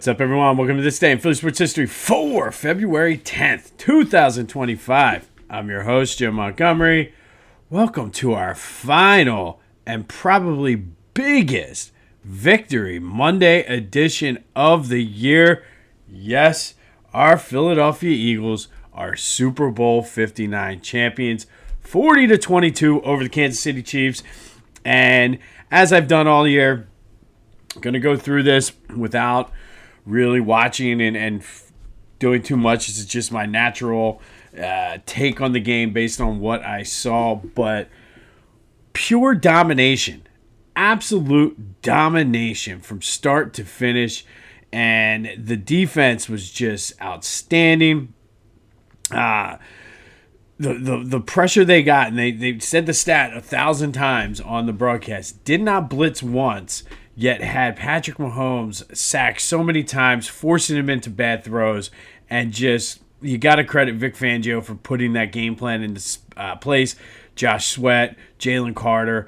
What's up, everyone? Welcome to this day in Philly sports history for February 10th, 2025. I'm your host, Jim Montgomery. Welcome to our final and probably biggest Victory Monday edition of the year. Yes, our Philadelphia Eagles are Super Bowl 59 champions, 40-22 over the Kansas City Chiefs. And as I've done all year, I'm going to go through this without really watching and doing too much. This is just my natural take on the game based on what I saw. But pure domination, absolute domination from start to finish. And the defense was just outstanding. The pressure they got, and they said the stat 1,000 times on the broadcast, did not blitz once, yet had Patrick Mahomes sacked so many times, forcing him into bad throws. And just, you got to credit Vic Fangio for putting that game plan into place. Josh Sweat, Jalen Carter,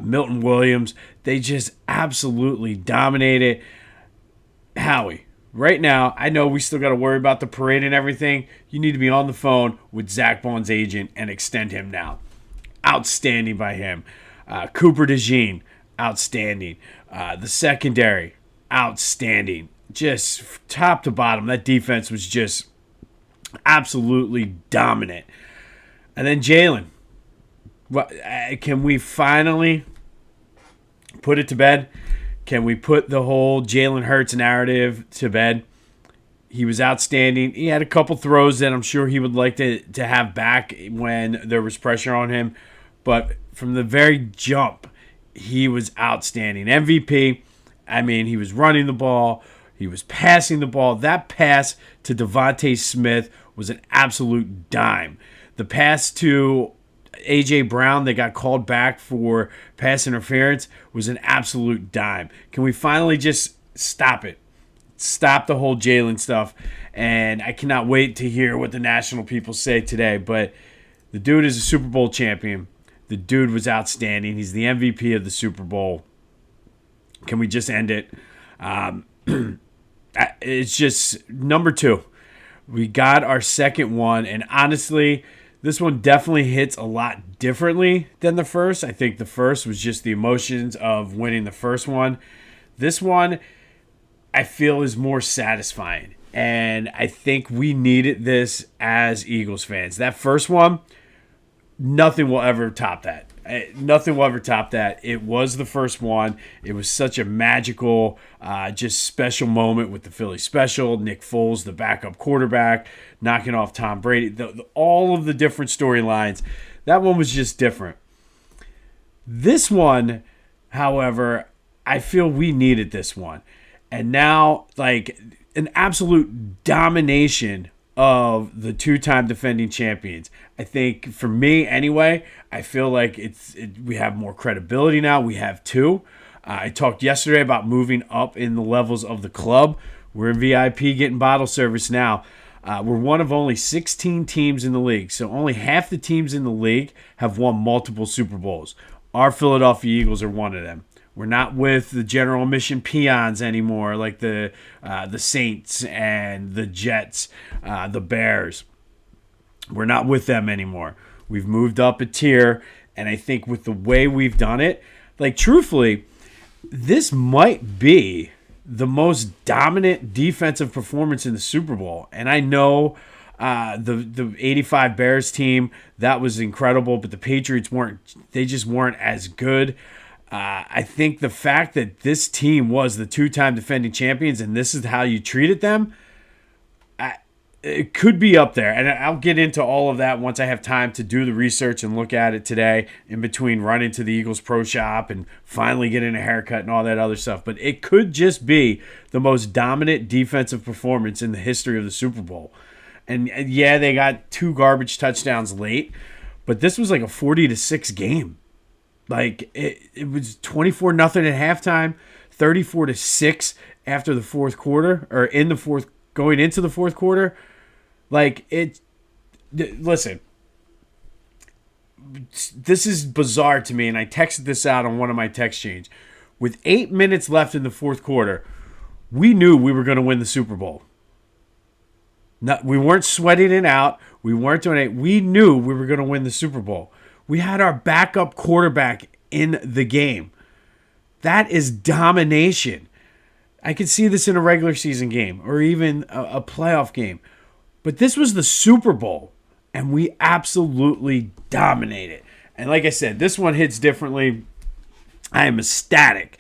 Milton Williams, they just absolutely dominated. Howie, right now, I know we still got to worry about the parade and everything. You need to be on the phone with Zach Bond's agent and extend him now. Outstanding by him. Cooper DeJean, outstanding. The secondary, outstanding. Just top to bottom, that defense was just absolutely dominant. And then Jalen, can we finally put it to bed? Can we put the whole Jalen Hurts narrative to bed? He was outstanding. He had a couple throws that I'm sure he would like to have back when there was pressure on him. But from the very jump, he was outstanding. MVP, I mean, he was running the ball. He was passing the ball. That pass to Devontae Smith was an absolute dime. The pass to A.J. Brown that got called back for pass interference was an absolute dime. Can we finally just stop it? Stop the whole Jalen stuff. And I cannot wait to hear what the national people say today. But the dude is a Super Bowl champion. The dude was outstanding. He's the MVP of the Super Bowl. Can we just end it? It's just number 2. We got our second one. And honestly, this one definitely hits a lot differently than the first. I think the first was just the emotions of winning the first one. This one, I feel, is more satisfying. And I think we needed this as Eagles fans. That first one, nothing will ever top that. Nothing will ever top that. It was the first one. It was such a magical, just special moment with the Philly special. Nick Foles, the backup quarterback, knocking off Tom Brady. All of the different storylines. That one was just different. This one, however, I feel we needed this one. And now, like, an absolute domination of the two-time defending champions. I think, for me anyway, I feel like we have more credibility now. We have 2. I talked yesterday about moving up in the levels of the club. We're in VIP getting bottle service now. We're one of only 16 teams in the league, so only half the teams in the league have won multiple Super Bowls. Our Philadelphia Eagles are one of them. We're not with the general admission peons anymore, like the Saints and the Jets, the Bears. We're not with them anymore. We've moved up a tier, and I think with the way we've done it, like, truthfully, this might be the most dominant defensive performance in the Super Bowl. And I know the 85 Bears team, that was incredible, but the Patriots just weren't as good. I think the fact that this team was the 2-time defending champions and this is how you treated them, it could be up there. And I'll get into all of that once I have time to do the research and look at it today, in between running to the Eagles Pro Shop and finally getting a haircut and all that other stuff. But it could just be the most dominant defensive performance in the history of the Super Bowl. And yeah, they got 2 garbage touchdowns late, but this was like a 40-6 game. Like, it was 24-0 at halftime, 34-6 after the fourth quarter, or going into the fourth quarter. Like, listen, this is bizarre to me, and I texted this out on one of my text chains. With 8 minutes left in the fourth quarter, we knew we were going to win the Super Bowl. No, we weren't sweating it out. We weren't doing it. We knew we were going to win the Super Bowl. We had our backup quarterback in the game. That is domination. I could see this in a regular season game or even a playoff game. But this was the Super Bowl, and we absolutely dominated. And like I said, this one hits differently. I am ecstatic.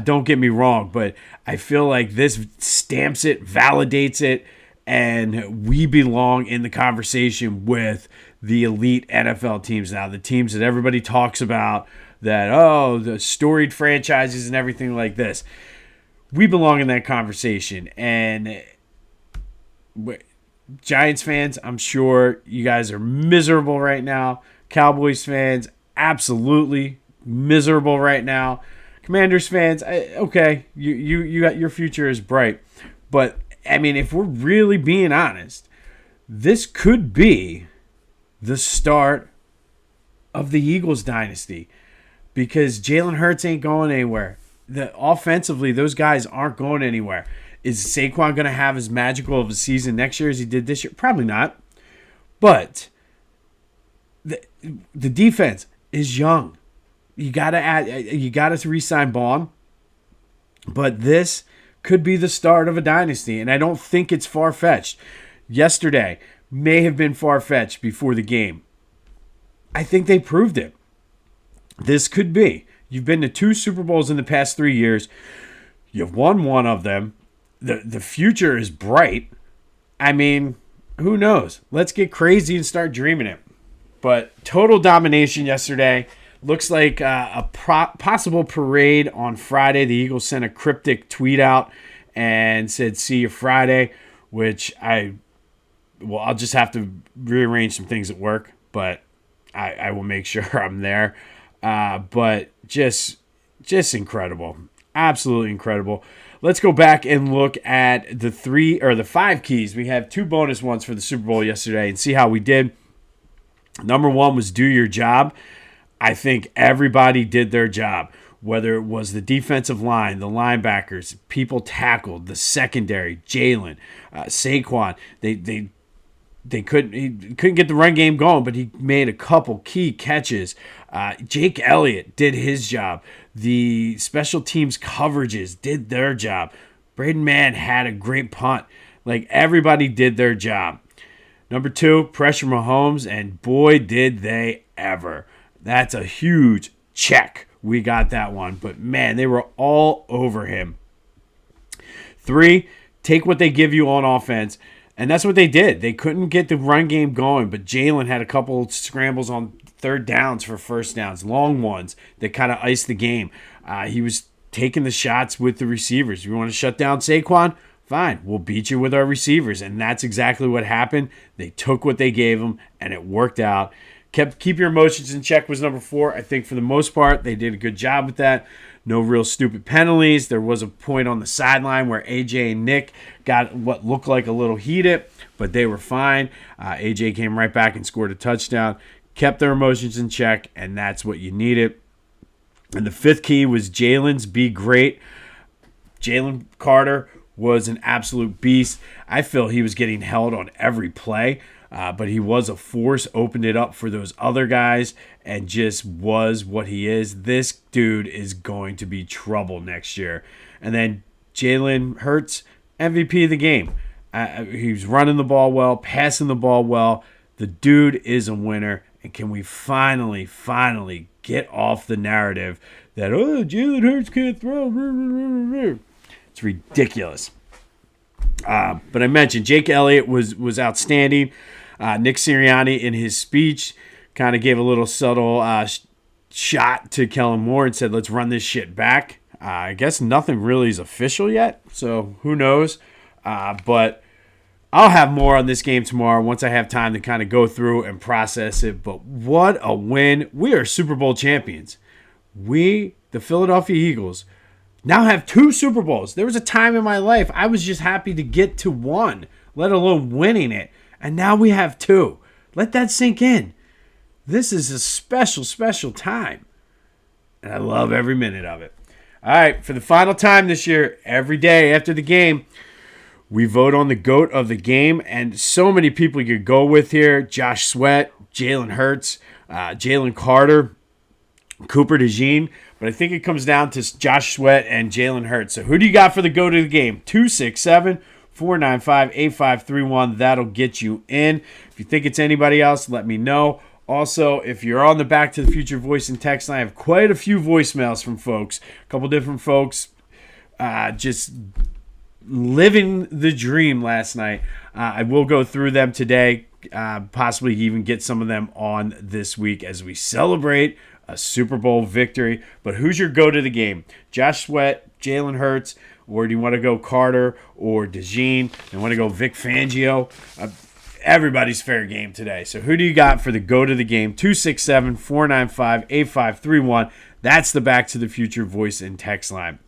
Don't get me wrong, but I feel like this stamps it, validates it, and we belong in the conversation with the elite NFL teams now, the teams that everybody talks about, that, oh, the storied franchises and everything like this. We belong in that conversation. And Giants fans, I'm sure you guys are miserable right now. Cowboys fans, absolutely miserable right now. Commanders fans, okay, you got, your future is bright. But, I mean, if we're really being honest, this could be the start of the Eagles dynasty, because Jalen Hurts ain't going anywhere. Offensively, those guys aren't going anywhere. Is Saquon going to have as magical of a season next year as he did this year? Probably not. But the defense is young. You gotta re-sign Baum. But this could be the start of a dynasty, and I don't think it's far-fetched. Yesterday may have been far-fetched before the game. I think they proved it. This could be. You've been to 2 Super Bowls in the past 3 years. You've won one of them. The future is bright. I mean, who knows? Let's get crazy and start dreaming it. But total domination yesterday. Looks like a possible parade on Friday. The Eagles sent a cryptic tweet out and said, "See you Friday," which I'll just have to rearrange some things at work, but I will make sure I'm there. But just incredible. Absolutely incredible. Let's go back and look at the 5 keys. We have 2 bonus ones for the Super Bowl yesterday and see how we did. Number 1 was do your job. I think everybody did their job, whether it was the defensive line, the linebackers, people tackled, the secondary, Jalen, Saquon. He couldn't get the run game going, but he made a couple key catches. Jake Elliott did his job. The special teams coverages did their job. Braden Mann had a great punt. Like, everybody did their job. Number 2, pressure Mahomes, and boy, did they ever. That's a huge check. We got that one. But, man, they were all over him. 3, take what they give you on offense. And that's what they did. They couldn't get the run game going, but Jalen had a couple scrambles on 3rd downs for first downs, long ones that kind of iced the game. He was taking the shots with the receivers. You want to shut down Saquon? Fine, we'll beat you with our receivers. And that's exactly what happened. They took what they gave them, and it worked out. Keep your emotions in check was number 4. I think for the most part, they did a good job with that. No real stupid penalties. There was a point on the sideline where AJ and Nick got what looked like a little heated, but they were fine. AJ came right back and scored a touchdown. Kept their emotions in check, and that's what you needed. And the 5th key was Jalen's be great. Jalen Carter was an absolute beast. I feel he was getting held on every play. But he was a force, opened it up for those other guys, and just was what he is. This dude is going to be trouble next year. And then Jalen Hurts, MVP of the game. He was running the ball well, passing the ball well. The dude is a winner. And can we finally get off the narrative that, oh, Jalen Hurts can't throw? It's ridiculous. But I mentioned Jake Elliott was outstanding. Nick Sirianni, in his speech, kind of gave a little subtle shot to Kellen Moore and said, let's run this shit back. I guess nothing really is official yet, so who knows. But I'll have more on this game tomorrow once I have time to kind of go through and process it. But what a win. We are Super Bowl champions. We, the Philadelphia Eagles, now have 2 Super Bowls. There was a time in my life I was just happy to get to 1, let alone winning it. And now we have 2. Let that sink in. This is a special, special time. And I love every minute of it. All right, for the final time this year, every day after the game, we vote on the GOAT of the game, and so many people you could go with here. Josh Sweat, Jalen Hurts, Jalen Carter, Cooper DeJean. But I think it comes down to Josh Sweat and Jalen Hurts. So who do you got for the GOAT of the game? 267-495-8531. That'll get you in. If you think it's anybody else, let me know. Also, if you're on the Back to the Future voice and text line, I have quite a few voicemails from folks. A couple different folks just living the dream last night. I will go through them today, possibly even get some of them on this week as we celebrate a Super Bowl victory. But who's your go to the game? Josh Sweat, Jalen Hurts, or do you want to go Carter or DeJean? And want to go Vic Fangio? Everybody's fair game today. So who do you got for the go to the game? 267-495-8531. That's the Back to the Future voice and text line.